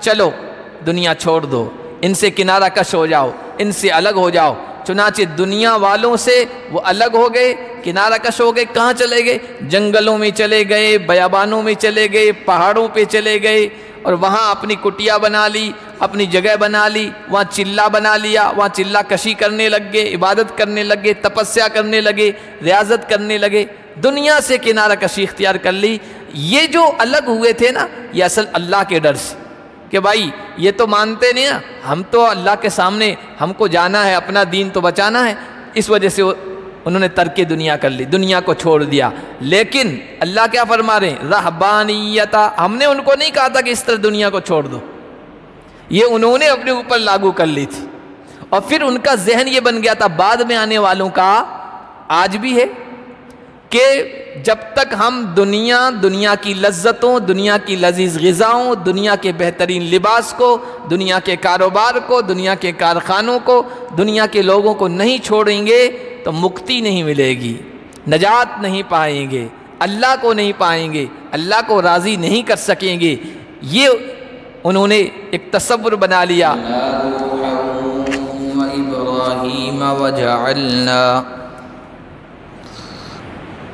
چلو دنیا چھوڑ دو، ان سے کنارہ کش ہو جاؤ، ان سے الگ ہو جاؤ۔ چنانچہ دنیا والوں سے وہ الگ ہو گئے، کنارہ کش ہو گئے۔ کہاں چلے گئے؟ جنگلوں میں چلے گئے، بیابانوں میں چلے گئے، پہاڑوں پہ چلے گئے، اور وہاں اپنی کٹیا بنا لی، اپنی جگہ بنا لی، وہاں چلہ بنا لیا، وہاں چلہ کشی کرنے لگ گئے، عبادت کرنے لگے، تپسیا کرنے لگے، ریاضت کرنے لگے، دنیا سے کنارہ کشی اختیار کر لی۔ یہ جو الگ ہوئے تھے نا، یہ اصل اللہ کے ڈر سے، کہ بھائی یہ تو مانتے نہیں نا، ہم تو اللہ کے سامنے ہم کو جانا ہے، اپنا دین تو بچانا ہے، اس وجہ سے انہوں نے ترک دنیا کر لی، دنیا کو چھوڑ دیا۔ لیکن اللہ کیا فرما رہے ہیں؟ رہبانیتا، ہم نے ان کو نہیں کہا تھا کہ اس طرح دنیا کو چھوڑ دو، یہ انہوں نے اپنے اوپر لاگو کر لی تھی، اور پھر ان کا ذہن یہ بن گیا تھا، بعد میں آنے والوں کا آج بھی ہے کہ جب تک ہم دنیا کی لذتوں، دنیا کی لذیذ غذاؤں، دنیا کے بہترین لباس کو، دنیا کے کاروبار کو، دنیا کے کارخانوں کو، دنیا کے لوگوں کو نہیں چھوڑیں گے تو مکتی نہیں ملے گی، نجات نہیں پائیں گے، اللہ کو نہیں پائیں گے، اللہ کو راضی نہیں کر سکیں گے۔ یہ انہوں نے ایک تصور بنا لیا۔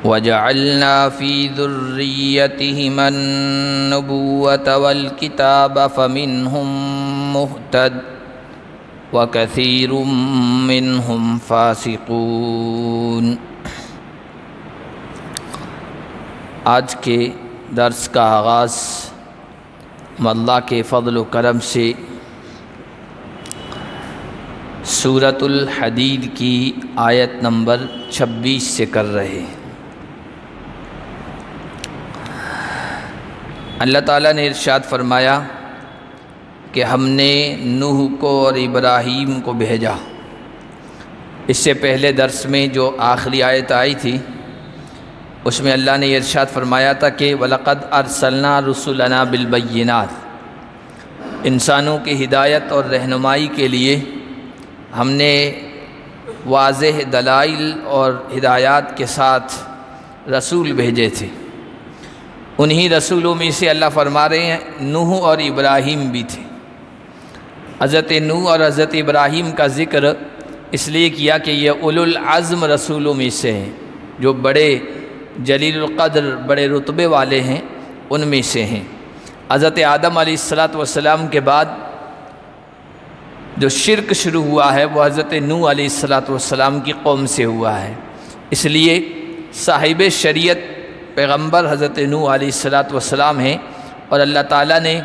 وَجَعَلْنَا فِي ذُرِّيَّتِهِمَا النُّبُوَّةَ وَالْكِتَابَ فَمِنْهُمْ مُهْتَدٍ وَكَثِيرٌ مِّنْهُمْ فَاسِقُونَ۔ آج کے درس کا آغاز اللہ کے فضل و کرم سے سورۃ الحدید کی آیت نمبر 26 سے کر رہے ہیں۔ اللہ تعالیٰ نے ارشاد فرمایا کہ ہم نے نوح کو اور ابراہیم کو بھیجا۔ اس سے پہلے درس میں جو آخری آیت آئی تھی اس میں اللہ نے ارشاد فرمایا تھا کہ وَلَقَدْ أَرْسَلْنَا رُسُلَنَا بِالْبَيِّنَاتِ، انسانوں کی ہدایت اور رہنمائی کے لیے ہم نے واضح دلائل اور ہدایات کے ساتھ رسول بھیجے تھے۔ انہی رسولوں میں سے اللہ فرما رہے ہیں نوح اور ابراہیم بھی تھے۔ حضرت نوح اور حضرت ابراہیم کا ذکر اس لیے کیا کہ یہ اولو العزم رسولوں میں سے ہیں، جو بڑے جلیل القدر، بڑے رتبے والے ہیں، ان میں سے ہیں۔ حضرت آدم علیہ السلام کے بعد جو شرک شروع ہوا ہے وہ حضرت نوح علیہ السلام کی قوم سے ہوا ہے، اس لیے صاحب شریعت پیغمبر حضرت نوح علیہ السلام ہیں، اور اللہ تعالیٰ نے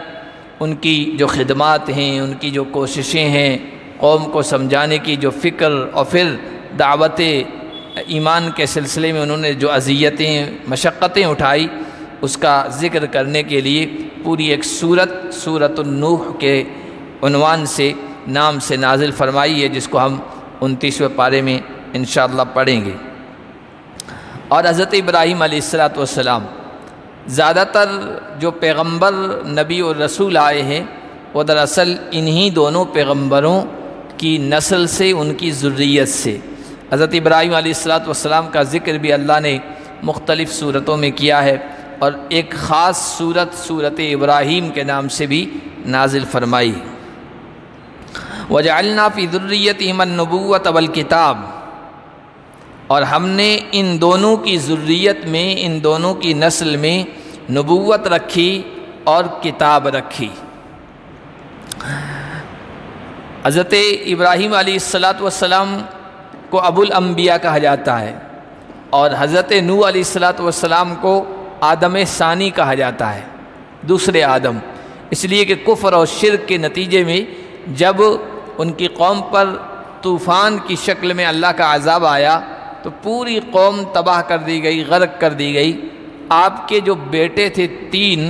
ان کی جو خدمات ہیں، ان کی جو کوششیں ہیں، قوم کو سمجھانے کی جو فکر، اور پھر دعوت ایمان کے سلسلے میں انہوں نے جو اذیتیں، مشقتیں اٹھائی، اس کا ذکر کرنے کے لیے پوری ایک سورۃ النوح کے عنوان سے، نام سے نازل فرمائی ہے، جس کو ہم 29ویں پارے میں انشاءاللہ پڑھیں گے۔ اور حضرت ابراہیم علیہ السلام، زیادہ تر جو پیغمبر، نبی اور رسول آئے ہیں وہ دراصل انہی دونوں پیغمبروں کی نسل سے، ان کی ذریت سے۔ حضرت ابراہیم علیہ السلام کا ذکر بھی اللہ نے مختلف صورتوں میں کیا ہے، اور ایک خاص سورت ابراہیم کے نام سے بھی نازل فرمائی ہے۔ وَجَعَلْنَا فِي ذُرِّيَّتِهِمَا النُّبُوَّةَ وَالْكِتَابَ، اور ہم نے ان دونوں کی ذریت میں، ان دونوں کی نسل میں نبوت رکھی اور کتاب رکھی۔ حضرت ابراہیم علیہ السلام کو ابو الانبیاء کہا جاتا ہے، اور حضرت نوح علیہ السلام کو آدم ثانی کہا جاتا ہے، دوسرے آدم، اس لیے کہ کفر اور شرک کے نتیجے میں جب ان کی قوم پر طوفان کی شکل میں اللہ کا عذاب آیا تو پوری قوم تباہ کر دی گئی، غرق کر دی گئی۔ آپ کے جو بیٹے تھے 3،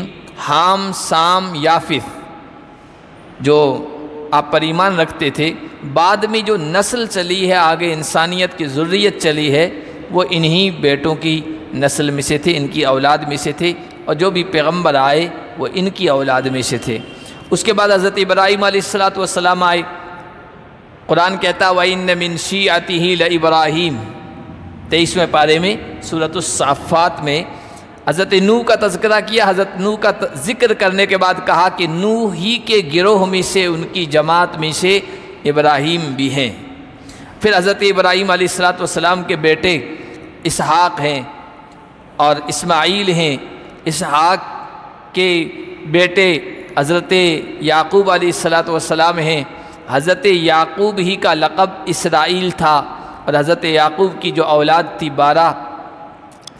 حام، سام، یافث، جو آپ پر ایمان رکھتے تھے، بعد میں جو نسل چلی ہے، آگے انسانیت کی ذریت چلی ہے، وہ انہی بیٹوں کی نسل میں سے تھے، ان کی اولاد میں سے تھے، اور جو بھی پیغمبر آئے وہ ان کی اولاد میں سے تھے۔ اس کے بعد حضرت ابراہیم علیہ السلام آئے۔ قرآن کہتا ہے وَإِنَّ مِن شِيعَتِهِ لَإِبْرَاهِيمَ، 23ویں پارے میں سورۃ الصافات میں حضرت نوح کا تذکرہ کیا، حضرت نوح کا ذکر کرنے کے بعد کہا کہ نوح ہی کے گروہ میں سے، ان کی جماعت میں سے ابراہیم بھی ہیں۔ پھر حضرت ابراہیم علیہ السلام کے بیٹے اسحاق ہیں اور اسماعیل ہیں۔ اسحاق کے بیٹے حضرت یعقوب علیہ السلام ہیں۔ حضرت یعقوب ہی کا لقب اسرائیل تھا، اور حضرت یعقوب کی جو اولاد تھی 12،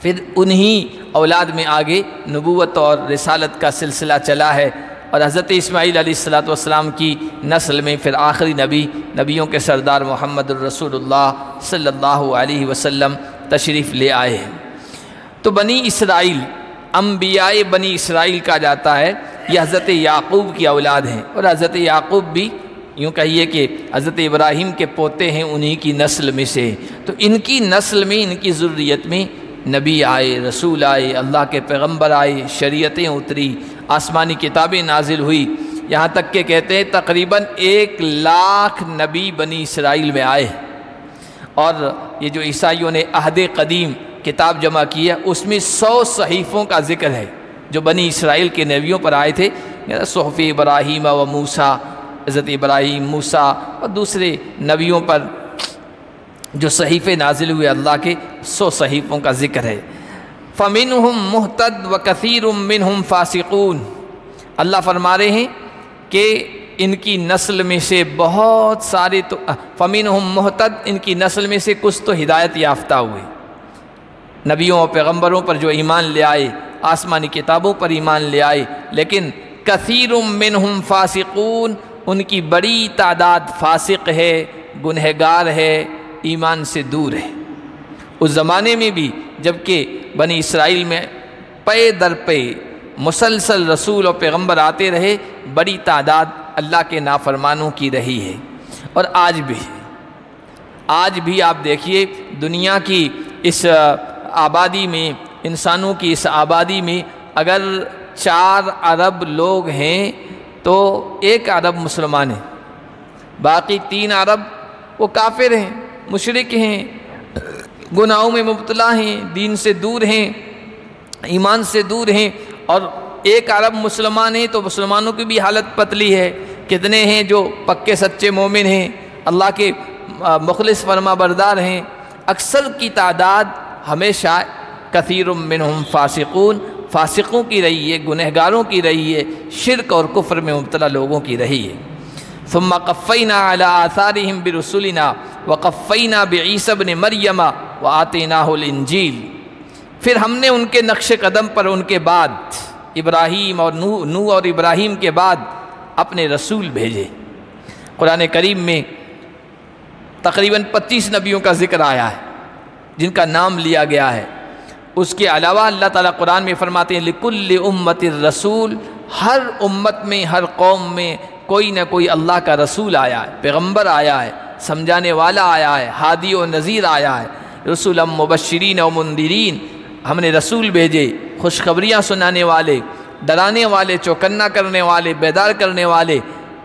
پھر انہی اولاد میں آگے نبوت اور رسالت کا سلسلہ چلا ہے، اور حضرت اسماعیل علیہ السلام کی نسل میں پھر آخری نبیوں کے سردار محمد الرسول اللہ صلی اللہ علیہ وسلم تشریف لے آئے ہیں۔ تو بنی اسرائیل، انبیاء بنی اسرائیل کہا جاتا ہے، یہ حضرت یعقوب کی اولاد ہیں، اور حضرت یعقوب بھی یوں کہیے کہ حضرت ابراہیم کے پوتے ہیں، انہی کی نسل میں سے۔ تو ان کی نسل میں، ان کی ذریت میں نبی آئے، رسول آئے، اللہ کے پیغمبر آئے، شریعتیں اتری، آسمانی کتابیں نازل ہوئی، یہاں تک کہ کہتے ہیں تقریباً 1,00,000 نبی بنی اسرائیل میں آئے۔ اور یہ جو عیسائیوں نے عہد قدیم کتاب جمع کی ہے، اس میں 100 صحیفوں کا ذکر ہے جو بنی اسرائیل کے نبیوں پر آئے تھے، صحف ابراہیم و موسیٰ، حضرت ابراہیم، موسیٰ اور دوسرے نبیوں پر جو صحیفے نازل ہوئے اللہ کے، 100 صحیفوں کا ذکر ہے۔ فَمِنْهُمْ مُهْتَدٌ وَكَثِيرٌ مِّنْهُمْ فَاسِقُونَ، اللہ فرما رہے ہیں کہ ان کی نسل میں سے بہت سارے تو فَمِنْهُمْ مُهْتَدٌ، ان کی نسل میں سے کچھ تو ہدایت یافتہ ہوئے، نبیوں اور پیغمبروں پر جو ایمان لے آئے، آسمانی کتابوں پر ایمان لے آئے، لیکن کثیر منہم فاسقون، ان کی بڑی تعداد فاسق ہے، گنہگار ہے، ایمان سے دور ہے۔ اس زمانے میں بھی جبکہ بنی اسرائیل میں پے در پے مسلسل رسول اور پیغمبر آتے رہے، بڑی تعداد اللہ کے نافرمانوں کی رہی ہے، اور آج بھی آپ دیکھیے دنیا کی اس آبادی میں، انسانوں کی اس آبادی میں اگر 4 ارب لوگ ہیں تو 1 ارب مسلمان ہیں، باقی 3 ارب وہ کافر ہیں، مشرک ہیں، گناہوں میں مبتلا ہیں، دین سے دور ہیں، ایمان سے دور ہیں، اور 1 ارب مسلمان ہیں تو مسلمانوں کی بھی حالت پتلی ہے۔ کتنے ہیں جو پکے سچے مومن ہیں، اللہ کے مخلص فرما بردار ہیں؟ اکثر کی تعداد ہمیشہ کثیر منہم فاسقون، فاسقوں کی رہی ہے، گنہگاروں کی رہی ہے، شرک اور کفر میں مبتلا لوگوں کی رہی ہے۔ ثم قفینا علی آثارہم برسلنا وقفینا بعیسی ابن مریم وآتیناہ الانجیل، پھر ہم نے ان کے نقش قدم پر ان کے بعد ابراہیم اور نوح اور ابراہیم کے بعد اپنے رسول بھیجے۔ قرآن کریم میں تقریباً 25 نبیوں کا ذکر آیا ہے جن کا نام لیا گیا ہے۔ اس کے علاوہ اللہ تعالیٰ قرآن میں فرماتے ہیں لِكُلِّ أُمَّةٍ الرَّسُولِ، ہر امت میں، ہر قوم میں کوئی نہ کوئی اللہ کا رسول آیا ہے، پیغمبر آیا ہے، سمجھانے والا آیا ہے، ہادی و نذیر آیا ہے۔ رسولا مبشرین و منذرین، ہم نے رسول بھیجے خوشخبریاں سنانے والے، ڈرانے والے، چوکنا کرنے والے، بیدار کرنے والے،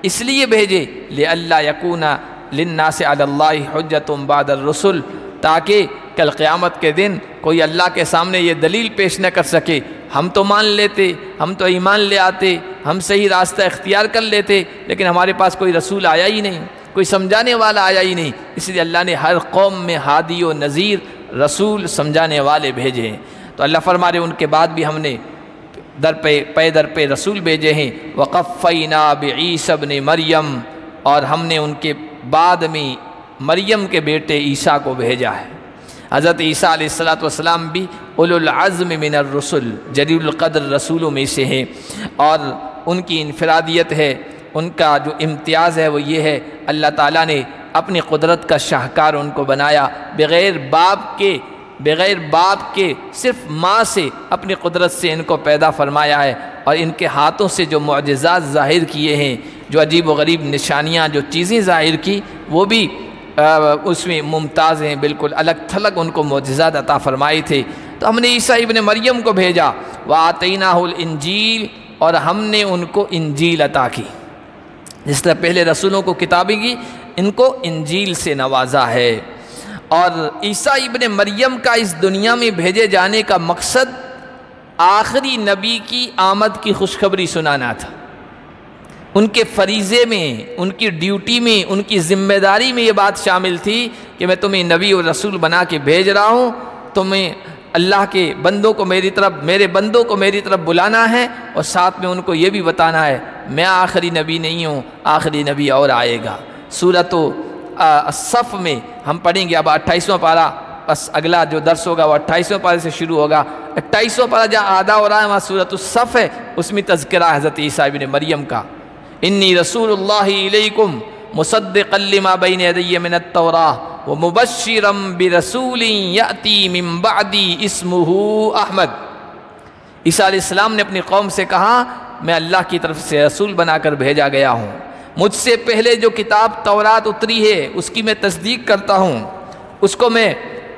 اس لیے بھیجے لِأَلَّا يَكُونَ لِلنَّاسِ عَلَى اللَّهِ حُجَّةٌ بَعْدَ الرُّسُلِ، تاکہ کل قیامت کے دن کوئی اللہ کے سامنے یہ دلیل پیش نہ کر سکے ہم تو مان لیتے، ہم تو ایمان لے آتے، ہم صحیح راستہ اختیار کر لیتے، لیکن ہمارے پاس کوئی رسول آیا ہی نہیں، کوئی سمجھانے والا آیا ہی نہیں۔ اس لیے اللہ نے ہر قوم میں ہادی و نذیر، رسول، سمجھانے والے بھیجے ہیں۔ تو اللہ فرما رہے ان کے بعد بھی ہم نے پے در پہ رسول بھیجے ہیں۔ وقفینا بعیسی ابن مریم، اور ہم نے ان کے بعد میں مریم کے بیٹے عیسیٰ کو بھیجا ہے۔ حضرت عیسیٰ علیہ السلام بھی اولو العزم من الرسل، جلیل القدر رسولوں میں سے ہیں، اور ان کی انفرادیت ہے، ان کا جو امتیاز ہے وہ یہ ہے اللہ تعالیٰ نے اپنی قدرت کا شاہکار ان کو بنایا، بغیر باپ کے صرف ماں سے اپنی قدرت سے ان کو پیدا فرمایا ہے، اور ان کے ہاتھوں سے جو معجزات ظاہر کیے ہیں، جو عجیب و غریب نشانیاں، جو چیزیں ظاہر کی، وہ بھی اس میں ممتاز ہیں، بالکل الگ تھلگ ان کو معجزات عطا فرمائے تھے۔ تو ہم نے عیسیٰ ابن مریم کو بھیجا، وَآتَيْنَاهُ الْإِنْجِيلَ، اور ہم نے ان کو انجیل عطا کی، جس طرح پہلے رسولوں کو کتابیں کی، ان کو انجیل سے نوازا ہے۔ اور عیسیٰ ابن مریم کا اس دنیا میں بھیجے جانے کا مقصد آخری نبی کی آمد کی خوشخبری سنانا تھا۔ ان کے فریضے میں، ان کی ڈیوٹی میں، ان کی ذمہ داری میں یہ بات شامل تھی کہ میں تمہیں نبی اور رسول بنا کے بھیج رہا ہوں، تمہیں اللہ کے بندوں کو میرے بندوں کو میری طرف بلانا ہے، اور ساتھ میں ان کو یہ بھی بتانا ہے میں آخری نبی نہیں ہوں، آخری نبی اور آئے گا۔ سورۃ الصف میں ہم پڑھیں گے، اب 28واں پارہ، بس اگلا جو درس ہوگا وہ 28واں پارے سے شروع ہوگا۔ 28واں پارہ جہاں آدھا ہو رہا ہے وہاں سورۃ الصف ہے، اس میں تذکرہ حضرت عیسیٰ ابن مریم کا، انی رسول اللہ الیکم مصدقا لما بین یدی من التوراۃ ومبشرا برسول یأتی من بعدی اسمہ احمد۔ عیسیٰ علیہ السلام نے اپنی قوم سے کہا میں اللہ کی طرف سے رسول بنا کر بھیجا گیا ہوں، مجھ سے پہلے جو کتاب تورات اتری ہے اس کی میں تصدیق کرتا ہوں، اس کو میں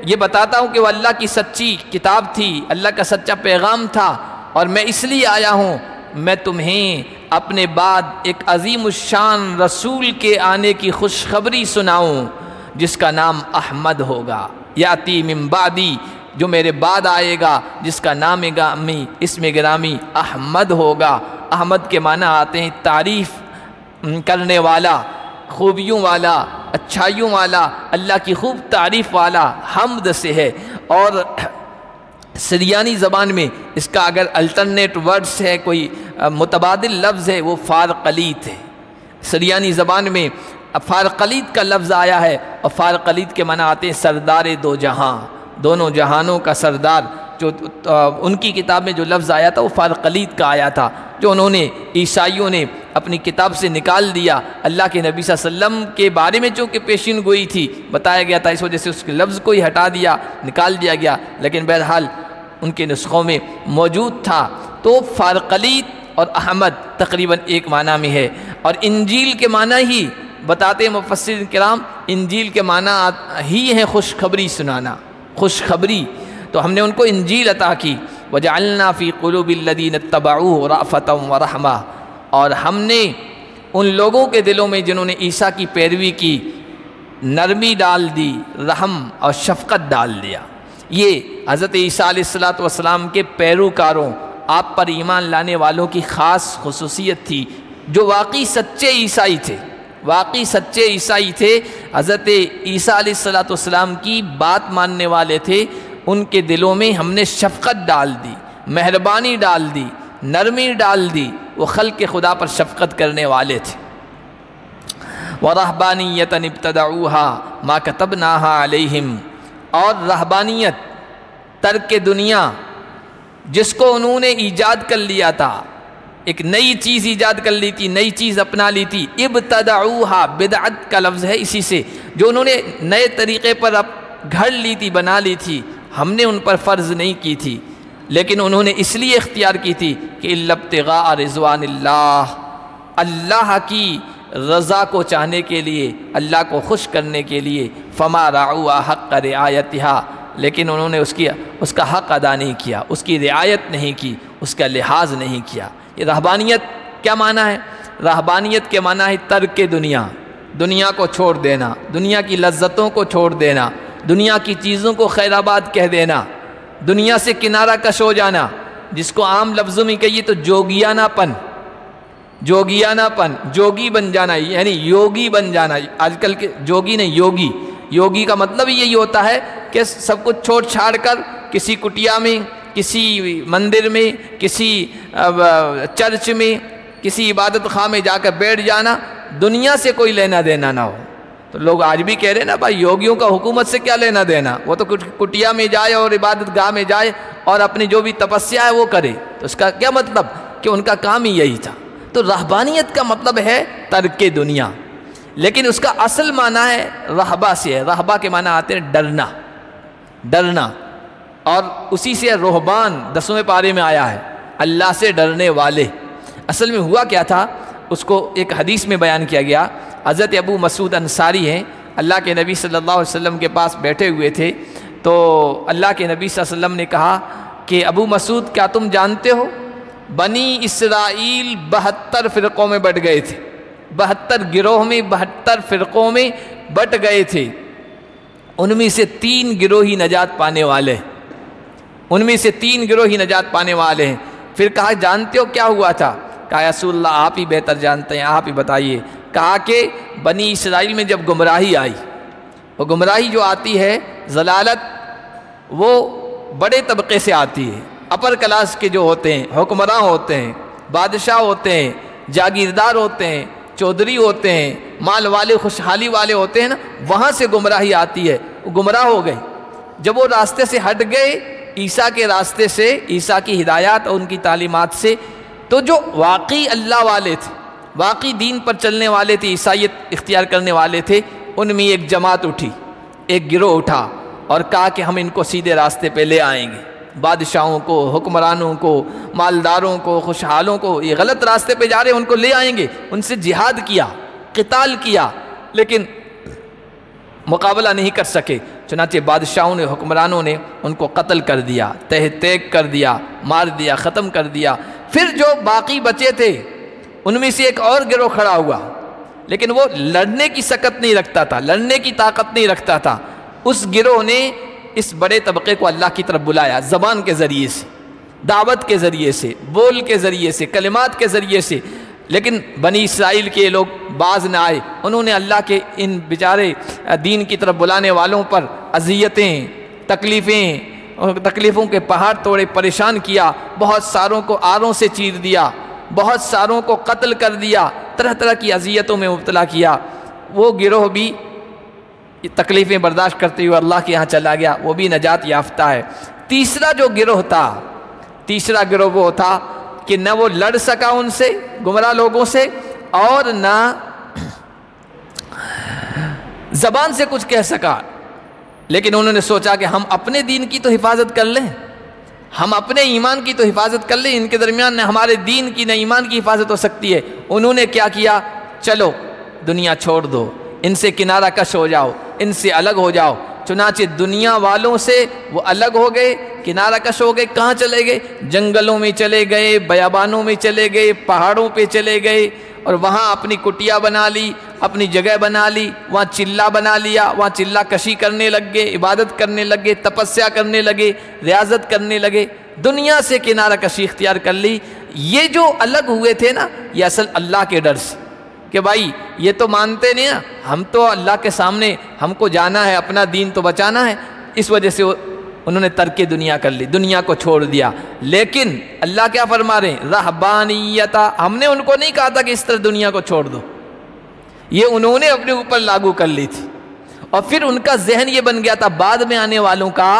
یہ بتاتا ہوں کہ وہ اللہ کی سچی کتاب تھی، اللہ کا سچا پیغام تھا، اور میں اس لیے آیا ہوں میں تمہیں اپنے بعد ایک عظیم الشان رسول کے آنے کی خوشخبری سناؤں جس کا نام احمد ہوگا، یاتی من بعدی، جو میرے بعد آئے گا، جس کا نام گرامی، اسم گرامی احمد ہوگا۔ احمد کے معنی آتے ہیں تعریف کرنے والا، خوبیوں والا، اچھائیوں والا، اللہ کی خوب تعریف والا، حمد سے ہے۔ اور سریانی زبان میں اس کا اگر الٹرنیٹ ورڈز ہے، کوئی متبادل لفظ ہے، وہ فارقلیت ہے۔ سریانی زبان میں فارقلیت کا لفظ آیا ہے، اور فارقلیت کے معنی آتے ہیں سردار دو جہاں، دونوں جہانوں کا سردار۔ جو ان کی کتاب میں جو لفظ آیا تھا وہ فارقلیت کا آیا تھا، جو انہوں نے عیسائیوں نے اپنی کتاب سے نکال دیا۔ اللہ کے نبی صلی اللہ علیہ وسلم کے بارے میں چونکہ پیشین گوئی تھی، بتایا گیا تھا، اس وجہ سے اس کے لفظ کو ہی ہٹا دیا، نکال دیا گیا، لیکن بہرحال ان کے نسخوں میں موجود تھا۔ تو فارقلیت اور احمد تقریباً ایک معنی میں ہے، اور انجیل کے معنی ہی بتاتے ہیں مفسرین کرام، انجیل کے معنی ہی ہے خوشخبری سنانا، خوشخبری۔ تو ہم نے ان کو انجیل عطا کی، وَجَعَلْنَا فِي قُلُوبِ الَّذِينَ اتَّبَعُوهُ رَأْفَةً وَرَحْمَةً، اور ہم نے ان لوگوں کے دلوں میں جنہوں نے عیسیٰ کی پیروی کی نرمی ڈال دی، رحم اور شفقت ڈال دیا۔ یہ حضرت عیسیٰ علیہ السلام کے پیروکاروں، آپ پر ایمان لانے والوں کی خاص خصوصیت تھی، جو واقعی سچے عیسائی تھے، واقعی سچے عیسائی تھے، حضرت عیسیٰ علیہ السلام کی بات ماننے والے تھے۔ ان کے دلوں میں ہم نے شفقت ڈال دی، مہربانی ڈال دی، نرمی ڈال دی، وہ خلق خدا پر شفقت کرنے والے تھے۔ وَرَهْبَانِيَّةً ابْتَدَعُوهَا مَا كَتَبْنَاهَا عَلَيْهِمْ، اور رہبانیت، ترک دنیا، جس کو انہوں نے ایجاد کر لیا تھا، ایک نئی چیز ایجاد کر لی تھی، نئی چیز اپنا لی تھی۔ ابتدعوها بدعت کا لفظ ہے اسی سے، جو انہوں نے نئے طریقے پر گھڑ لی تھی، بنا لی تھی، ہم نے ان پر فرض نہیں کی تھی، لیکن انہوں نے اس لیے اختیار کی تھی کہ الا ابتغاء رضوان اللہ، اللہ کی رضا کو چاہنے کے لیے، اللہ کو خوش کرنے کے لیے۔ فما رعوا حق رعایتها، لیکن انہوں نے اس کا حق ادا نہیں کیا، اس کی رعایت نہیں کی، اس کا لحاظ نہیں کیا۔ یہ رہبانیت کیا معنی ہے؟ رہبانیت کے معنی ہے ترک دنیا، دنیا کو چھوڑ دینا، دنیا کی لذتوں کو چھوڑ دینا، دنیا کی چیزوں کو خیر آباد کہہ دینا، دنیا سے کنارہ کش ہو جانا، جس کو عام لفظوں میں کہیے تو جوگیانہ پن، جوگیانہ پن، جوگی بن جانا، یعنی یوگی بن جانا۔ آج کل کے جوگی نہیں، یوگی، یوگی کا مطلب یہی ہوتا ہے کہ سب کچھ چھوڑ چھاڑ کر کسی کٹیا میں، کسی مندر میں، کسی چرچ میں، کسی عبادت خواہ میں جا کر بیٹھ جانا، دنیا سے کوئی لینا دینا نہ ہو۔ تو لوگ آج بھی کہہ رہے ہیں نا بھائی یوگیوں کا حکومت سے کیا لینا دینا، وہ تو کٹیا میں جائے اور عبادت گاہ میں جائے اور اپنی جو بھی تپسیا ہے وہ کرے، تو اس کا کیا مطلب کہ ان کا کام ہی یہی تھا۔ تو رہبانیت کا مطلب ہے ترک دنیا، لیکن اس کا اصل معنی ہے رہبہ سے ہے۔ رہبہ کے معنی آتے ہیں ڈرنا، ڈرنا، اور اسی سے رہبان 10ویں پارے میں آیا ہے، اللہ سے ڈرنے والے۔ اصل میں ہوا کیا تھا، اس کو ایک حدیث میں بیان کیا گیا۔ حضرت ابو مسعود انصاری ہیں، اللہ کے نبی صلی اللہ علیہ وسلم کے پاس بیٹھے ہوئے تھے، تو اللہ کے نبی صلی اللہ علیہ وسلم نے کہا کہ ابو مسعود کیا تم جانتے ہو بنی اسرائیل 72 فرقوں میں بٹ گئے تھے، 72 گروہ میں، 72 فرقوں میں بٹ گئے تھے، ان میں سے 3 گروہ ہی نجات پانے والے، ان میں سے 3 گروہ ہی نجات پانے والے ہیں۔ پھر کہا جانتے ہو کیا ہوا تھا؟ کہا رسول اللہ آپ ہی بہتر جانتے ہیں، آپ ہی بتائیے۔ کہا کہ بنی اسرائیل میں جب گمراہی آئی، وہ گمراہی جو آتی ہے، ضلالت، وہ بڑے طبقے سے آتی ہے، اپر کلاس کے جو ہوتے ہیں، حکمراں ہوتے ہیں، بادشاہ ہوتے ہیں، جاگیردار ہوتے ہیں، چودھری ہوتے ہیں، مال والے، خوشحالی والے ہوتے ہیں نا، وہاں سے گمراہی آتی ہے، وہ گمراہ ہو گئے۔ جب وہ راستے سے ہٹ گئے، عیسیٰ کے راستے سے، عیسیٰ کی ہدایات اور ان کی تعلیمات سے، تو جو واقعی اللہ والے تھے، واقعی دین پر چلنے والے تھے، عیسائیت اختیار کرنے والے تھے، ان میں ایک جماعت اٹھی، ایک گروہ اٹھا اور کہا کہ ہم ان کو سیدھے راستے پہ لے آئیں گے۔ بادشاہوں کو، حکمرانوں کو، مالداروں کو، خوشحالوں کو، یہ غلط راستے پہ جا رہے ہیں، ان کو لے آئیں گے۔ ان سے جہاد کیا، قتال کیا، لیکن مقابلہ نہیں کر سکے۔ چنانچہ بادشاہوں نے، حکمرانوں نے ان کو قتل کر دیا، تہ تیگ کر دیا، مار دیا، ختم کر دیا۔ پھر جو باقی بچے تھے ان میں سے ایک اور گروہ کھڑا ہوا، لیکن وہ لڑنے کی سکت نہیں رکھتا تھا، لڑنے کی طاقت نہیں رکھتا تھا۔ اس گروہ نے اس بڑے طبقے کو اللہ کی طرف بلایا، زبان کے ذریعے سے، دعوت کے ذریعے سے، بول کے ذریعے سے، کلمات کے ذریعے سے، لیکن بنی اسرائیل کے لوگ باز نہ آئے۔ انہوں نے اللہ کے ان بیچارے دین کی طرف بلانے والوں پر اذیتیں، تکلیفوں کے پہاڑ توڑے، پریشان کیا، بہت ساروں کو آروں سے چیر دیا، بہت ساروں کو قتل کر دیا، طرح طرح کی اذیتوں میں مبتلا کیا۔ وہ گروہ بھی تکلیفیں برداشت کرتے ہوئے اللہ کے یہاں چلا گیا، وہ بھی نجات یافتہ ہے۔ تیسرا جو گروہ تھا، تیسرا گروہ وہ تھا کہ نہ وہ لڑ سکا ان سے، گمراہ لوگوں سے، اور نہ زبان سے کچھ کہہ سکا، لیکن انہوں نے سوچا کہ ہم اپنے دین کی تو حفاظت کر لیں، ہم اپنے ایمان کی تو حفاظت کر لیں، ان کے درمیان نہ ہمارے دین کی نہ ایمان کی حفاظت ہو سکتی ہے۔ انہوں نے کیا کیا؟ چلو دنیا چھوڑ دو، ان سے کنارہ کش ہو جاؤ، ان سے الگ ہو جاؤ۔ چنانچہ دنیا والوں سے وہ الگ ہو گئے، کنارہ کش ہو گئے۔ کہاں چلے گئے؟ جنگلوں میں چلے گئے، بیابانوں میں چلے گئے، پہاڑوں پہ چلے گئے، اور وہاں اپنی کٹیا بنا لی، اپنی جگہ بنا لی، وہاں چلہ بنا لیا، وہاں چلہ کشی کرنے لگ گئے، عبادت کرنے لگے، تپسیا کرنے لگے، ریاضت کرنے لگے، دنیا سے کنارہ کشی اختیار کر لی۔ یہ جو الگ ہوئے تھے نا، یہ اصل اللہ کے ڈر سے، کہ بھائی یہ تو مانتے نہیں نا، ہم تو اللہ کے سامنے ہم کو جانا ہے، اپنا دین تو بچانا ہے، اس وجہ سے انہوں نے ترک دنیا کر لی، دنیا کو چھوڑ دیا۔ لیکن اللہ کیا فرما رہے ہیں؟ رہبانیتا، ہم نے ان کو نہیں کہا تھا کہ اس طرح دنیا کو چھوڑ دو، یہ انہوں نے اپنے اوپر لاگو کر لی تھی، اور پھر ان کا ذہن یہ بن گیا تھا، بعد میں آنے والوں کا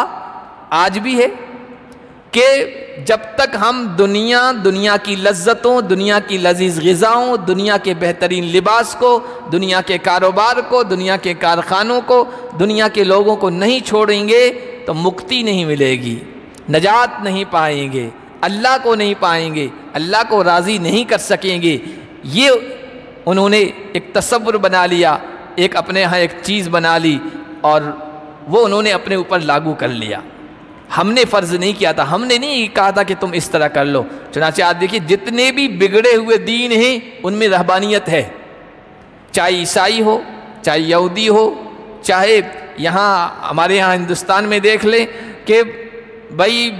آج بھی ہے، کہ جب تک ہم دنیا کی لذتوں، دنیا کی لذیذ غذاؤں، دنیا کے بہترین لباس کو، دنیا کے کاروبار کو، دنیا کے کارخانوں کو، دنیا کے لوگوں کو نہیں چھوڑیں گے تو مکتی نہیں ملے گی، نجات نہیں پائیں گے، اللہ کو نہیں پائیں گے، اللہ کو راضی نہیں کر سکیں گے۔ یہ انہوں نے ایک تصور بنا لیا، ایک اپنے ہاں ایک چیز بنا لی، اور وہ انہوں نے اپنے اوپر لاگو کر لیا۔ ہم نے فرض نہیں کیا تھا، ہم نے نہیں کہا تھا کہ تم اس طرح کر لو۔ چنانچہ آج دیکھیے جتنے بھی بگڑے ہوئے دین ہیں ان میں رہبانیت ہے، چاہے عیسائی ہو، چاہے یہودی ہو، چاہے یہاں ہمارے یہاں ہندوستان میں دیکھ لیں کہ بھائی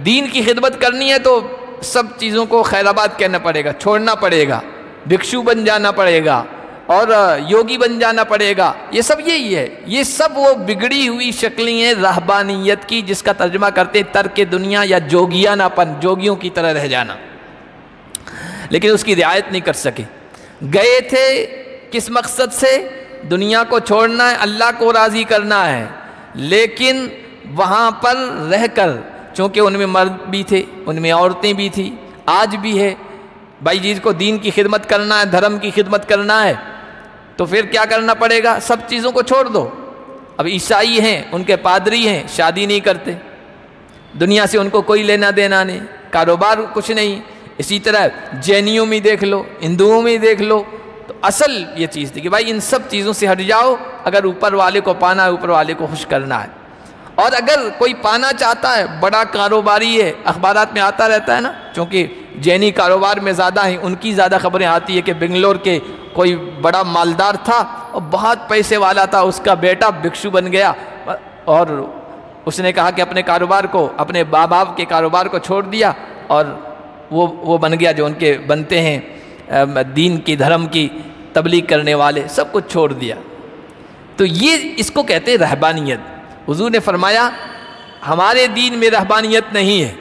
دین کی خدمت کرنی ہے تو سب چیزوں کو خیرآباد کہنا پڑے گا، چھوڑنا پڑے گا، بھکشو بن جانا پڑے گا، اور یوگی بن جانا پڑے گا، یہ سب یہی ہے۔ یہ سب وہ بگڑی ہوئی شکلیں ہیں رہبانیت کی، جس کا ترجمہ کرتے ہیں ترک دنیا یا جوگیانہ پن، جوگیوں کی طرح رہ جانا، لیکن اس کی رعایت نہیں کر سکے۔ گئے تھے کس مقصد سے؟ دنیا کو چھوڑنا ہے، اللہ کو راضی کرنا ہے، لیکن وہاں پر رہ کر، چونکہ ان میں مرد بھی تھے، ان میں عورتیں بھی تھیں، آج بھی ہے، بھائی جس کو دین کی خدمت کرنا ہے، دھرم کی خدمت کرنا ہے، تو پھر کیا کرنا پڑے گا؟ سب چیزوں کو چھوڑ دو۔ اب عیسائی ہیں، ان کے پادری ہیں، شادی نہیں کرتے، دنیا سے ان کو کوئی لینا دینا نہیں، کاروبار کچھ نہیں۔ اسی طرح جینیوں میں دیکھ لو، ہندوؤں میں دیکھ لو، تو اصل یہ چیز تھی کہ بھائی ان سب چیزوں سے ہٹ جاؤ، اگر اوپر والے کو پانا ہے، اوپر والے کو خوش کرنا ہے۔ اور اگر کوئی پانا چاہتا ہے، بڑا کاروباری ہے، اخبارات میں آتا رہتا ہے نا، چونکہ جینی کاروبار میں زیادہ ہیں، ان کی زیادہ خبریں آتی ہے کہ بنگلور کے کوئی بڑا مالدار تھا اور بہت پیسے والا تھا، اس کا بیٹا بھکشو بن گیا اور اس نے کہا کہ اپنے کاروبار کو، اپنے باپ کے کاروبار کو چھوڑ دیا اور وہ بن گیا جو ان کے بنتے ہیں دین کی، دھرم کی تبلیغ کرنے والے، سب کچھ چھوڑ دیا۔ تو یہ اس کو کہتے ہیں رہبانیت۔ حضور نے فرمایا ہمارے دین میں رہبانیت نہیں ہے،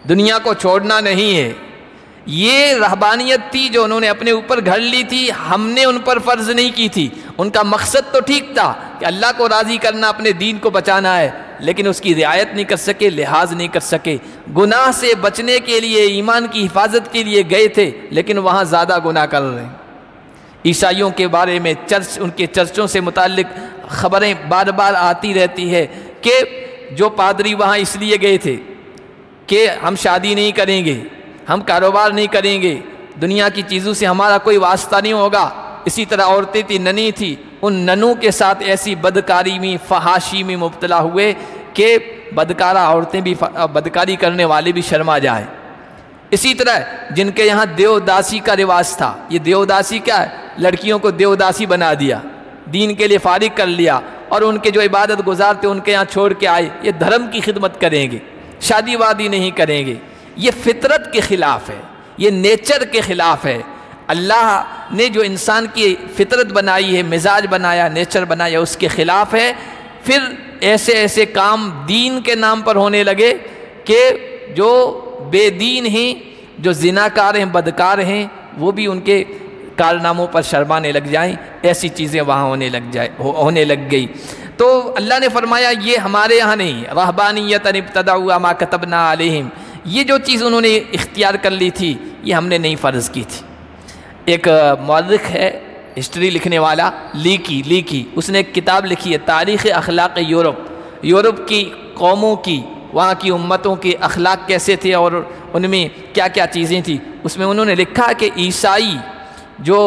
دنیا کو چھوڑنا نہیں ہے، یہ رہبانیت تھی جو انہوں نے اپنے اوپر گھڑ لی تھی، ہم نے ان پر فرض نہیں کی تھی۔ ان کا مقصد تو ٹھیک تھا کہ اللہ کو راضی کرنا، اپنے دین کو بچانا ہے، لیکن اس کی رعایت نہیں کر سکے، لحاظ نہیں کر سکے۔ گناہ سے بچنے کے لیے، ایمان کی حفاظت کے لیے گئے تھے، لیکن وہاں زیادہ گناہ کر رہے ہیں۔ عیسائیوں کے بارے میں ان کے چرچوں سے متعلق خبریں بار بار آتی رہتی ہے کہ جو پادری وہاں اس لیے گئے تھے کہ ہم شادی نہیں کریں گے، ہم کاروبار نہیں کریں گے، دنیا کی چیزوں سے ہمارا کوئی واسطہ نہیں ہوگا۔ اسی طرح عورتیں تھی، ننی تھی، ان ننوں کے ساتھ ایسی بدکاری میں، فحاشی میں مبتلا ہوئے کہ بدکارہ عورتیں بھی، بدکاری کرنے والے بھی شرما جائیں۔ اسی طرح جن کے یہاں دیوداسی کا رواج تھا، یہ دیوداسی کیا ہے؟ لڑکیوں کو دیوداسی بنا دیا، دین کے لیے فارغ کر لیا، اور ان کے جو عبادت گزار تھے ان کے یہاں چھوڑ کے آئے، یہ دھرم کی خدمت کریں گے، شادی وادی نہیں کریں گے۔ یہ فطرت کے خلاف ہے، یہ نیچر کے خلاف ہے۔ اللہ نے جو انسان کی فطرت بنائی ہے، مزاج بنایا، نیچر بنایا، اس کے خلاف ہے۔ پھر ایسے ایسے کام دین کے نام پر ہونے لگے کہ جو بے دین ہیں، جو زناکار ہیں، بدکار ہیں، وہ بھی ان کے کارناموں پر شرمانے لگ جائیں۔ ایسی چیزیں وہاں ہونے لگ گئی۔ تو اللہ نے فرمایا یہ ہمارے یہاں نہیں، رہبانیت ابتدعوا ما کتبنا علیہم، یہ جو چیز انہوں نے اختیار کر لی تھی یہ ہم نے نہیں فرض کی تھی۔ ایک مورخ ہے، ہسٹری لکھنے والا، لیکی، اس نے ایک کتاب لکھی ہے تاریخ اخلاق یورپ کی قوموں کی، وہاں کی امتوں کے اخلاق کیسے تھے اور ان میں کیا کیا چیزیں تھیں۔ اس میں انہوں نے لکھا کہ عیسائی جو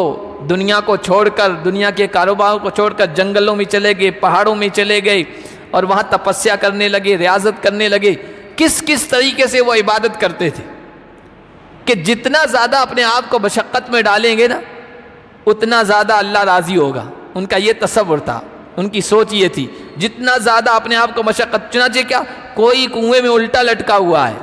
دنیا کو چھوڑ کر، دنیا کے کاروباروں کو چھوڑ کر جنگلوں میں چلے گئے، پہاڑوں میں چلے گئے اور وہاں تپسیا کرنے لگے، ریاضت کرنے لگے، کس طریقے سے وہ عبادت کرتے تھے کہ جتنا زیادہ اپنے آپ کو مشقت میں ڈالیں گے نا اتنا زیادہ اللہ راضی ہوگا۔ ان کا یہ تصور تھا، ان کی سوچ یہ تھی، جتنا زیادہ اپنے آپ کو مشقت، چنانچہ کیا کوئی کنویں میں الٹا لٹکا ہوا ہے،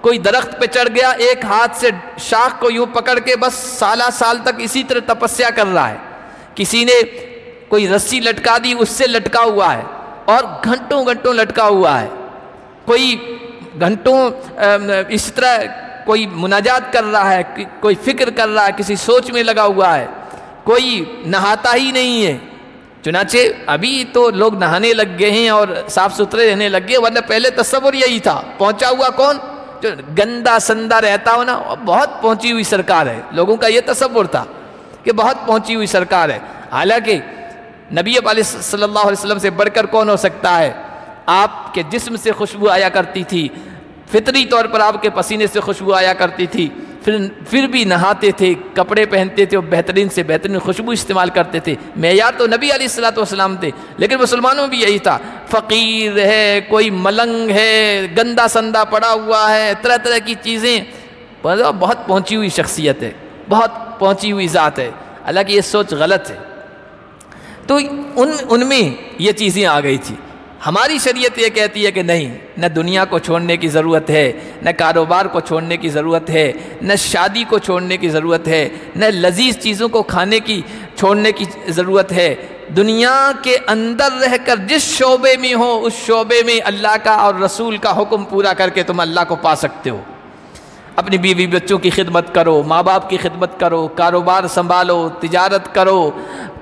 کوئی درخت پہ چڑھ گیا، ایک ہاتھ سے شاخ کو یوں پکڑ کے بس سال تک اسی طرح تپسیا کر رہا ہے۔ کسی نے کوئی رسی لٹکا دی، اس سے لٹکا ہوا ہے اور گھنٹوں لٹکا ہوا ہے۔ کوئی گھنٹوں اس طرح کوئی مناجات کر رہا ہے، کوئی فکر کر رہا ہے، کسی سوچ میں لگا ہوا ہے، کوئی نہاتا ہی نہیں ہے۔ چنانچہ ابھی تو لوگ نہانے لگ گئے ہیں اور صاف ستھرے رہنے لگ گئے، ورنہ پہلے تصور یہی تھا۔ پہنچا ہوا کون؟ جو گندا سندا رہتا ہو نا، بہت پہنچی ہوئی سرکار ہے۔ لوگوں کا یہ تصور تھا کہ بہت پہنچی ہوئی سرکار ہے۔ حالانکہ نبی پاک صلی اللہ علیہ وسلم سے بڑھ کر کون ہو سکتا ہے؟ آپ کے جسم سے خوشبو آیا کرتی تھی، فطری طور پر آپ کے پسینے سے خوشبو آیا کرتی تھی، پھر بھی نہاتے تھے، کپڑے پہنتے تھے، اور بہترین سے بہترین خوشبو استعمال کرتے تھے۔ معیار تو نبی علیہ السلام تھے، لیکن مسلمانوں بھی یہی تھا۔ فقیر ہے، کوئی ملنگ ہے، گندا سندا پڑا ہوا ہے، طرح طرح کی چیزیں، بہت پہنچی ہوئی شخصیت ہے، بہت پہنچی ہوئی ذات ہے۔ حالانکہ یہ سوچ غلط ہے۔ تو ان میں یہ چیزیں آ گئی تھی۔ ہماری شریعت یہ کہتی ہے کہ نہیں، نہ دنیا کو چھوڑنے کی ضرورت ہے، نہ کاروبار کو چھوڑنے کی ضرورت ہے، نہ شادی کو چھوڑنے کی ضرورت ہے، نہ لذیذ چیزوں کو کھانے کی چھوڑنے کی ضرورت ہے۔ دنیا کے اندر رہ کر جس شعبے میں ہو اس شعبے میں اللہ کا اور رسول کا حکم پورا کر کے تم اللہ کو پا سکتے ہو۔ اپنی بیوی بچوں کی خدمت کرو، ماں باپ کی خدمت کرو، کاروبار سنبھالو، تجارت کرو،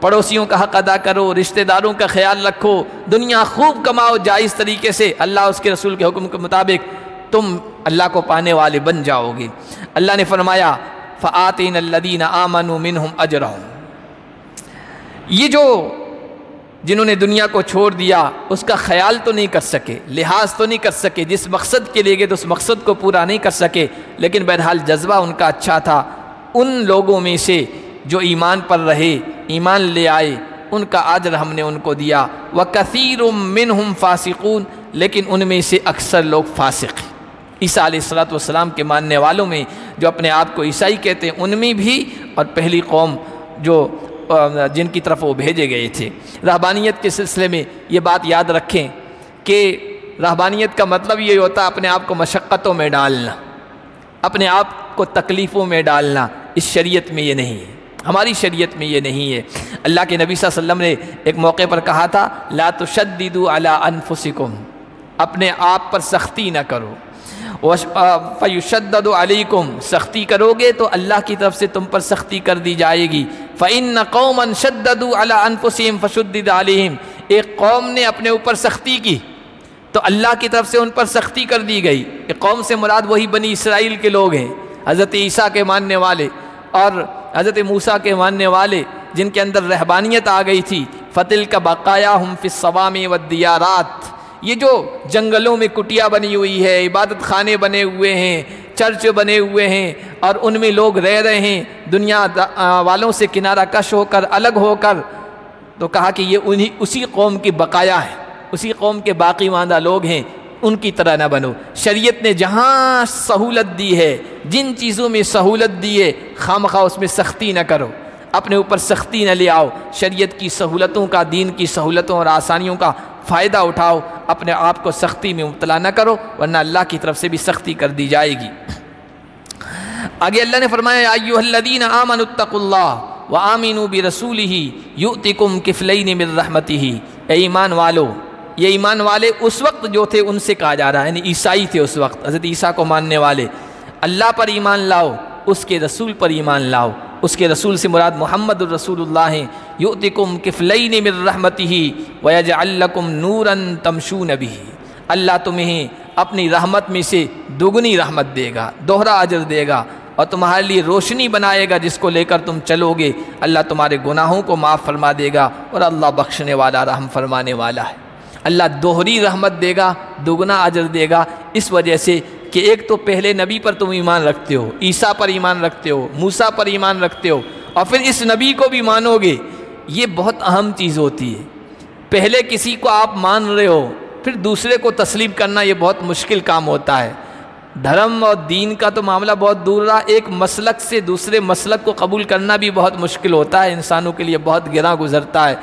پڑوسیوں کا حق ادا کرو، رشتہ داروں کا خیال رکھو، دنیا خوب کماؤ جائز طریقے سے، اللہ اس کے رسول کے حکم کے مطابق تم اللہ کو پانے والے بن جاؤ گے۔ اللہ نے فرمایا فآتینا الذین آمنوا منہم اجرہم، یہ جو جنہوں نے دنیا کو چھوڑ دیا اس کا خیال تو نہیں کر سکے، لحاظ تو نہیں کر سکے، جس مقصد کے لیے گئے تو اس مقصد کو پورا نہیں کر سکے، لیکن بہرحال جذبہ ان کا اچھا تھا۔ ان لوگوں میں سے جو ایمان پر رہے، ایمان لے آئے، ان کا اجر ہم نے ان کو دیا۔ وَكَثِيرٌ مِّنْهُمْ فَاسِقُونَ، لیکن ان میں سے اکثر لوگ فاسق ہیں۔ عیسیٰ علیہ السلام کے ماننے والوں میں جو اپنے آپ کو عیسائی کہتے ہیں ان میں بھی، اور پہلی قوم جو جن کی طرف وہ بھیجے گئے تھے۔ رہبانیت کے سلسلے میں یہ بات یاد رکھیں کہ رہبانیت کا مطلب یہ ہوتا ہے اپنے آپ کو مشقتوں میں ڈالنا، اپنے آپ کو تکلیفوں میں ڈالنا۔ اس شریعت میں یہ نہیں ہے، ہماری شریعت میں یہ نہیں ہے۔ اللہ کے نبی صلی اللہ علیہ وسلم نے ایک موقع پر کہا تھا لا تشددوا علی انفسکم، اپنے آپ پر سختی نہ کرو، فیشدد علیکم، سختی کرو گے تو اللہ کی طرف سے تم پر سختی کر دی جائے گی۔ فإن قوما شددوا علی انفسہم فشدد علیہم، ایک قوم نے اپنے اوپر سختی کی تو اللہ کی طرف سے ان پر سختی کر دی گئی۔ ایک قوم سے مراد وہی بنی اسرائیل کے لوگ ہیں، حضرت عیسیٰ کے ماننے والے اور حضرت موسیٰ کے ماننے والے، جن کے اندر رہبانیت آ گئی تھی۔ فَتِلْكَ بَقَایَاهُمْ فِي الصَّوَامِعِ وَالدِّيَارَاتِ، یہ جو جنگلوں میں کٹیا بنی ہوئی ہے، عبادت خانے بنے ہوئے ہیں، چرچ بنے ہوئے ہیں اور ان میں لوگ رہ رہے ہیں دنیا والوں سے کنارہ کش ہو کر، الگ ہو کر، تو کہا کہ یہ اسی قوم کی بقایا ہے، اسی قوم کے باقی ماندہ لوگ ہیں، ان کی طرح نہ بنو۔ شریعت نے جہاں سہولت دی ہے، جن چیزوں میں سہولت دی ہے، خامخواہ اس میں سختی نہ کرو، اپنے اوپر سختی نہ لے آؤ۔ شریعت کی سہولتوں کا، دین کی سہولتوں اور آسانیوں کا فائدہ اٹھاؤ، اپنے آپ کو سختی میں مبتلا نہ کرو، ورنہ اللہ کی طرف سے بھی سختی کر دی جائے گی۔ آگے اللہ نے فرمایا یا ایھا الذین آمنوا اتقوا اللہ وآمنوا برسولہ یؤتکم کفلین من رحمتہ، اے ایمان والو، یہ ایمان والے اس وقت جو تھے ان سے کہا جا رہا ہے، یعنی عیسائی تھے اس وقت، حضرت عیسیٰ کو ماننے والے، اللہ پر ایمان لاؤ، اس کے رسول پر ایمان لاؤ۔ اس کے رسول سے مراد محمد الرسول اللہ ہیں۔ یؤتکم کفلین من رحمتہ ویجعل لکم نورا تمشون بہ، اللہ تمہیں اپنی رحمت میں سے دگنی رحمت دے گا، دوہرا اجر دے گا، اور تمہارے لیے روشنی بنائے گا جس کو لے کر تم چلو گے۔ اللہ تمہارے گناہوں کو معاف فرما دے گا، اور اللہ بخشنے والا، رحم فرمانے والا ہے۔ اللہ دوہری رحمت دے گا، دگنا اجر دے گا، اس وجہ سے کہ ایک تو پہلے نبی پر تم ایمان رکھتے ہو، عیسیٰ پر ایمان رکھتے ہو، موسیٰ پر ایمان رکھتے ہو، اور پھر اس نبی کو بھی مانو گے۔ یہ بہت اہم چیز ہوتی ہے۔ پہلے کسی کو آپ مان رہے ہو، پھر دوسرے کو تسلیم کرنا یہ بہت مشکل کام ہوتا ہے۔ دھرم اور دین کا تو معاملہ بہت دور رہا، ایک مسلک سے دوسرے مسلک کو قبول کرنا بھی بہت مشکل ہوتا ہے، انسانوں کے لیے بہت گراں گزرتا ہے۔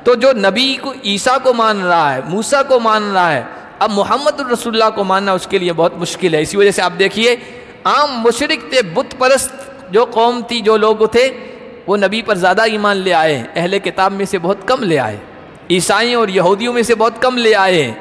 تو جو نبی کو، عیسیٰ کو مان رہا ہے، موسیٰ کو مان رہا ہے، اب محمد الرسول اللہ کو ماننا اس کے لیے بہت مشکل ہے۔ اسی وجہ سے آپ دیکھیے عام مشرک تھے، بت پرست جو قوم تھی، جو لوگ تھے، وہ نبی پر زیادہ ایمان لے آئے، اہل کتاب میں سے بہت کم لے آئے، عیسائیوں اور یہودیوں میں سے بہت کم لے آئے ہیں۔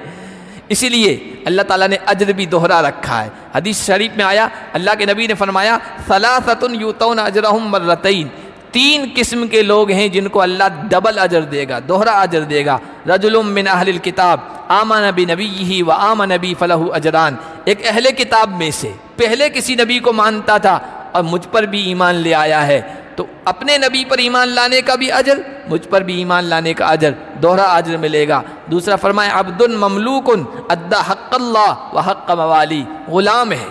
اسی لیے اللہ تعالیٰ نے اجر بھی دوہرا رکھا ہے۔ حدیث شریف میں آیا، اللہ کے نبی نے فرمایا ثلاثۃ یؤتون اجرہم مرتین، تین قسم کے لوگ ہیں جن کو اللہ ڈبل اجر دے گا، دوہرا اجر دے گا۔ رجل من اہل الکتاب آمن بنبیہ وآمن بی فلہ اجران، ایک اہل کتاب میں سے پہلے کسی نبی کو مانتا تھا اور مجھ پر بھی ایمان لے آیا ہے، تو اپنے نبی پر ایمان لانے کا بھی اجر، مجھ پر بھی ایمان لانے کا اجر، دوہرا اجر ملے گا۔ دوسرا فرمایا عبد مملوک ادى حق اللہ وحق موالی، غلام ہے،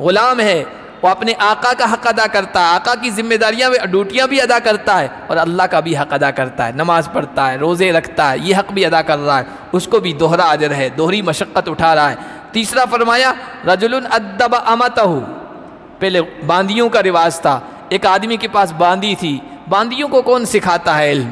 غلام ہے، وہ اپنے آقا کا حق ادا کرتا ہے، آقا کی ذمہ داریاں ڈیوٹیاں بھی ادا کرتا ہے، اور اللہ کا بھی حق ادا کرتا ہے، نماز پڑھتا ہے، روزے رکھتا ہے، یہ حق بھی ادا کر رہا ہے، اس کو بھی دوہرا اجر ہے، دوہری مشقت اٹھا رہا ہے۔ تیسرا فرمایا رجل ادب امتہ، پہلے باندیوں کا رواج تھا، ایک آدمی کے پاس باندی تھی، باندیوں کو کون سکھاتا ہے علم،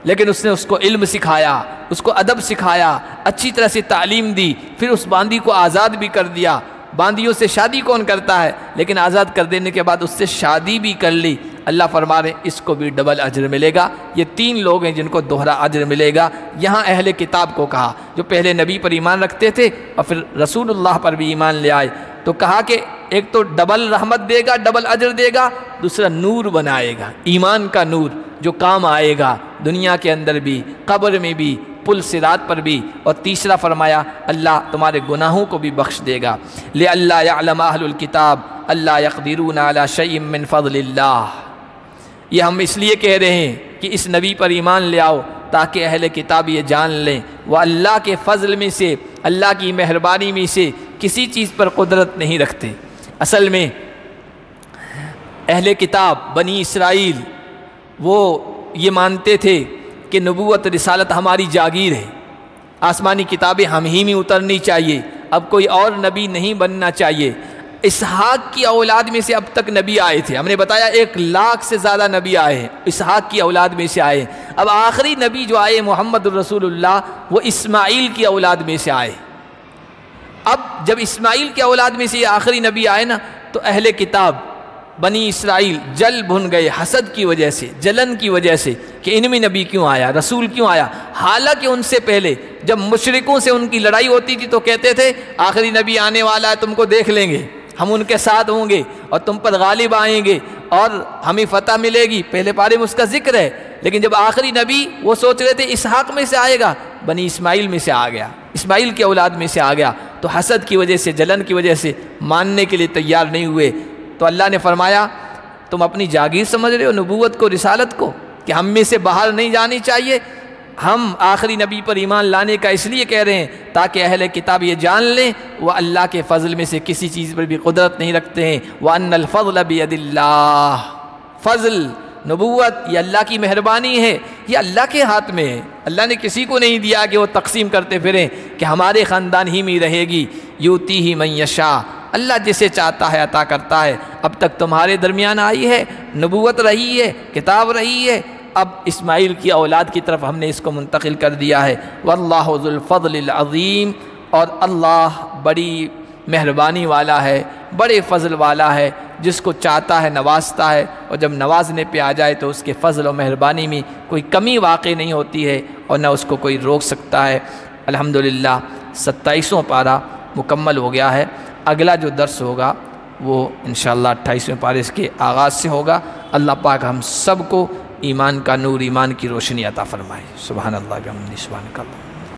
لیکن اس نے اس کو علم سکھایا، اس کو ادب سکھایا، اچھی طرح سے تعلیم دی، پھر اس باندی کو آزاد بھی کر دیا۔ باندیوں سے شادی کون کرتا ہے، لیکن آزاد کر دینے کے بعد اس سے شادی بھی کر لی، اللہ فرما رہے اس کو بھی ڈبل اجر ملے گا۔ یہ تین لوگ ہیں جن کو دوہرا اجر ملے گا۔ یہاں اہل کتاب کو کہا جو پہلے نبی پر ایمان رکھتے تھے اور پھر رسول اللہ پر بھی ایمان لے آئے، تو کہا کہ ایک تو ڈبل رحمت دے گا، ڈبل اجر دے گا، دوسرا نور بنائے گا، ایمان کا نور جو کام آئے گا دنیا کے اندر بھی، قبر میں بھی، پل صراط پر بھی، اور تیسرا فرمایا اللہ تمہارے گناہوں کو بھی بخش دے گا۔ لِأَلَّا يَعْلَمَ أَهْلُ الْكِتَابِ أَلَّا يَقْدِرُونَ عَلَى شَيْءٍ مِّن فَضْلِ اللَّهِ، یہ ہم اس لیے کہہ رہے ہیں کہ اس نبی پر ایمان لے آؤ تاکہ اہل کتاب یہ جان لیں وہ اللہ کے فضل میں سے، اللہ کی مہربانی میں سے کسی چیز پر قدرت نہیں رکھتے۔ اصل میں اہل کتاب بنی اسرائیل وہ یہ مانتے تھے کہ نبوت رسالت ہماری جاگیر ہے، آسمانی کتابیں ہم ہی میں اترنی چاہیے، اب کوئی اور نبی نہیں بننا چاہیے۔ اسحاق کی اولاد میں سے اب تک نبی آئے تھے، ہم نے بتایا 1,00,000 سے زیادہ نبی آئے ہیں، اسحاق کی اولاد میں سے آئے، اب آخری نبی جو آئے محمد الرسول اللہ وہ اسماعیل کی اولاد میں سے آئے، اب جب اسماعیل کی اولاد میں سے یہ آخری نبی آئے نا تو اہل کتاب بنی اسرائیل جل بھن گئے حسد کی وجہ سے، جلن کی وجہ سے کہ ان میں نبی کیوں آیا، رسول کیوں آیا، حالانکہ ان سے پہلے جب مشرکوں سے ان کی لڑائی ہوتی تھی تو کہتے تھے آخری نبی آنے والا ہے، تم کو دیکھ لیں گے، ہم ان کے ساتھ ہوں گے اور تم پر غالب آئیں گے اور ہمیں فتح ملے گی، پہلے پارے میں اس کا ذکر ہے۔ لیکن جب آخری نبی وہ سوچ رہے تھے اسحاق میں سے آئے گا، بنی اسماعیل میں سے آ گیا، اسماعیل کی اولاد میں سے آ گیا، تو حسد کی وجہ سے، جلن کی وجہ سے ماننے کے لیے تیار نہیں ہوئے۔ تو اللہ نے فرمایا تم اپنی جاگیر سمجھ رہے ہو نبوت کو، رسالت کو، کہ ہم میں سے باہر نہیں جانی چاہیے؟ ہم آخری نبی پر ایمان لانے کا اس لیے کہہ رہے ہیں تاکہ اہل کتاب یہ جان لیں وہ اللہ کے فضل میں سے کسی چیز پر بھی قدرت نہیں رکھتے ہیں۔ وَأَنَّ الْفَضْلَ بِيَدِ اللَّهِ، فضل، نبوت یہ اللہ کی مہربانی ہے، یہ اللہ کے ہاتھ میں ہے، اللہ نے کسی کو نہیں دیا کہ وہ تقسیم کرتے پھریں کہ ہمارے خاندان ہی میں رہے گی۔ یُؤْتِیہِ مَن یشاء، اللہ جسے چاہتا ہے عطا کرتا ہے۔ اب تک تمہارے درمیان آئی ہے، نبوت رہی ہے، کتاب رہی ہے، اب اسماعیل کی اولاد کی طرف ہم نے اس کو منتقل کر دیا ہے۔ واللہ ذو الفضل العظیم، اور اللہ بڑی مہربانی والا ہے، بڑے فضل والا ہے، جس کو چاہتا ہے نوازتا ہے، اور جب نوازنے پہ آ جائے تو اس کے فضل و مہربانی میں کوئی کمی واقع نہیں ہوتی ہے اور نہ اس کو کوئی روک سکتا ہے۔ الحمدللہ 27واں پارہ مکمل ہو گیا ہے۔ اگلا جو درس ہوگا وہ انشاءاللہ 28ویں پارے کے آغاز سے ہوگا۔ اللہ پاک ہم سب کو ایمان کا نور، ایمان کی روشنی عطا فرمائے۔ سبحان اللہ و بحمدہ، سبحانک اللہ۔